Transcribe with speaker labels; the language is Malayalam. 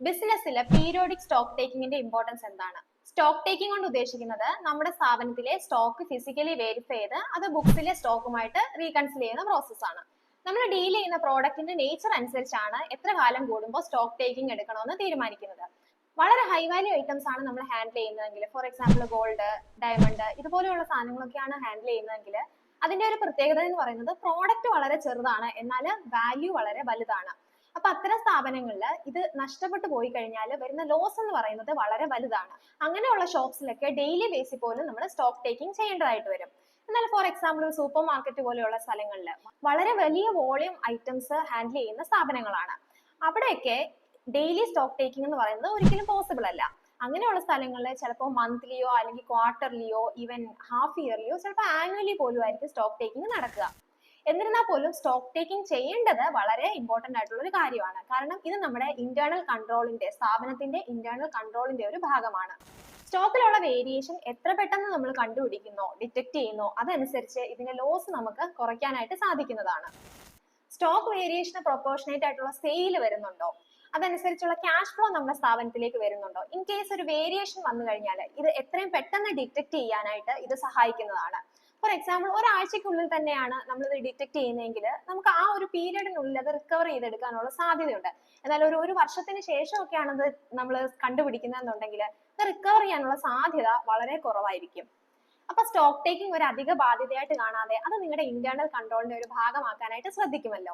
Speaker 1: ബിസിനസ്സിലെ പീരിയോഡിക് സ്റ്റോക്ക് ടേക്കിങ്ങിന്റെ ഇമ്പോർട്ടൻസ് എന്താണ്? സ്റ്റോക്ക് ടേക്കിംഗ് കൊണ്ട് ഉദ്ദേശിക്കുന്നത് നമ്മുടെ സ്ഥാപനത്തിലെ സ്റ്റോക്ക് ഫിസിക്കലി വെരിഫൈ ചെയ്ത് അത് ബുക്സിലെ സ്റ്റോക്കുമായിട്ട് റീകൺസിൽ ചെയ്യുന്ന പ്രോസസ്സാണ്. നമ്മൾ ഡീൽ ചെയ്യുന്ന പ്രോഡക്റ്റിന്റെ നേച്ചർ അനുസരിച്ചാണ് എത്ര കാലം കൂടുമ്പോൾ സ്റ്റോക്ക് ടേക്കിംഗ് എടുക്കണമെന്ന് തീരുമാനിക്കുന്നത്. വളരെ ഹൈ വാല്യൂ ഐറ്റംസ് ആണ് നമ്മൾ ഹാൻഡിൽ ചെയ്യുന്നതെങ്കിൽ, ഫോർ എക്സാമ്പിൾ ഗോൾഡ്, ഡയമണ്ട് ഇതുപോലെയുള്ള സാധനങ്ങളൊക്കെയാണ് ഹാൻഡിൽ ചെയ്യുന്നതെങ്കിൽ അതിന്റെ ഒരു പ്രത്യേകത എന്ന് പറയുന്നത് പ്രോഡക്റ്റ് വളരെ ചെറുതാണ്, എന്നാൽ വാല്യൂ വളരെ വലുതാണ്. അപ്പൊ അത്തരം സ്ഥാപനങ്ങളിൽ ഇത് നഷ്ടപ്പെട്ടു പോയി കഴിഞ്ഞാൽ വരുന്ന ലോസ് എന്ന് പറയുന്നത് വളരെ വലുതാണ്. അങ്ങനെയുള്ള ഷോപ്സിലൊക്കെ ഡെയിലി ബേസിൽ പോലും നമ്മൾ സ്റ്റോക്ക് ടേക്കിംഗ് ചെയ്യേണ്ടതായിട്ട് വരും. എന്നാൽ ഫോർ എക്സാമ്പിൾ ഒരു സൂപ്പർ മാർക്കറ്റ് പോലെയുള്ള സ്ഥലങ്ങളിൽ വളരെ വലിയ വോളിയം ഐറ്റംസ് ഹാൻഡിൽ ചെയ്യുന്ന സ്ഥാപനങ്ങളാണ്. അവിടെയൊക്കെ ഡെയിലി സ്റ്റോക്ക് ടേക്കിംഗ് എന്ന് പറയുന്നത് ഒരിക്കലും പോസിബിൾ അല്ല. അങ്ങനെയുള്ള സ്ഥലങ്ങളിൽ ചിലപ്പോൾ മന്ത്ലിയോ അല്ലെങ്കിൽ ക്വാർട്ടർലിയോ ഈവൻ ഹാഫ് ഇയർലിയോ ചിലപ്പോൾ ആനുവലി പോലും ആയിരിക്കും സ്റ്റോക്ക് ടേക്കിംഗ് നടക്കുക. എന്നിരുന്നാൽ പോലും സ്റ്റോക്ക് ടേക്കിംഗ് ചെയ്യേണ്ടത് വളരെ ഇമ്പോർട്ടന്റ് ആയിട്ടുള്ള ഒരു കാര്യമാണ്. കാരണം ഇത് നമ്മുടെ ഇന്റേണൽ കൺട്രോളിന്റെ, സ്ഥാപനത്തിന്റെ ഇന്റേണൽ കൺട്രോളിന്റെ ഒരു ഭാഗമാണ്. സ്റ്റോക്കിലുള്ള വേരിയേഷൻ എത്ര പെട്ടെന്ന് നമ്മൾ കണ്ടുപിടിക്കുന്നോ, ഡിറ്റക്ട് ചെയ്യുന്നോ, അതനുസരിച്ച് ഇതിന്റെ ലോസ് നമുക്ക് കുറയ്ക്കാനായിട്ട് സാധിക്കുന്നതാണ്. സ്റ്റോക്ക് വേരിയേഷന് പ്രൊപ്പോർഷനേറ്റ് ആയിട്ടുള്ള സെയിൽ വരുന്നുണ്ടോ, അതനുസരിച്ചുള്ള ക്യാഷ് ഫ്ലോ നമ്മുടെ സ്ഥാപനത്തിലേക്ക് വരുന്നുണ്ടോ, ഇൻ കേസ് ഒരു വേരിയേഷൻ വന്നു കഴിഞ്ഞാൽ ഇത് എത്രയും പെട്ടെന്ന് ഡിറ്റക്ട് ചെയ്യാനായിട്ട് ഇത് സഹായിക്കുന്നതാണ്. ഫോർ എക്സാമ്പിൾ ഒരാഴ്ചക്കുള്ളിൽ തന്നെയാണ് നമ്മൾ ഇത് ഡിറ്റക്ട് ചെയ്യുന്നതെങ്കിൽ നമുക്ക് ആ ഒരു പീരീഡിനുള്ളിൽ അത് റിക്കവർ ചെയ്തെടുക്കാനുള്ള സാധ്യതയുണ്ട്. എന്നാൽ ഒരു വർഷത്തിന് ശേഷമൊക്കെയാണ് അത് നമ്മൾ കണ്ടുപിടിക്കുന്നതെന്നുണ്ടെങ്കിൽ അത് റിക്കവർ ചെയ്യാനുള്ള സാധ്യത വളരെ കുറവായിരിക്കും. അപ്പൊ സ്റ്റോക്ക് ടേക്കിംഗ് ഒരു അധിക ബാധ്യതയായിട്ട് കാണാതെ അത് നിങ്ങളുടെ ഇന്റേണൽ കൺട്രോളിന്റെ ഒരു ഭാഗമാക്കാനായിട്ട് ശ്രദ്ധിക്കുമല്ലോ.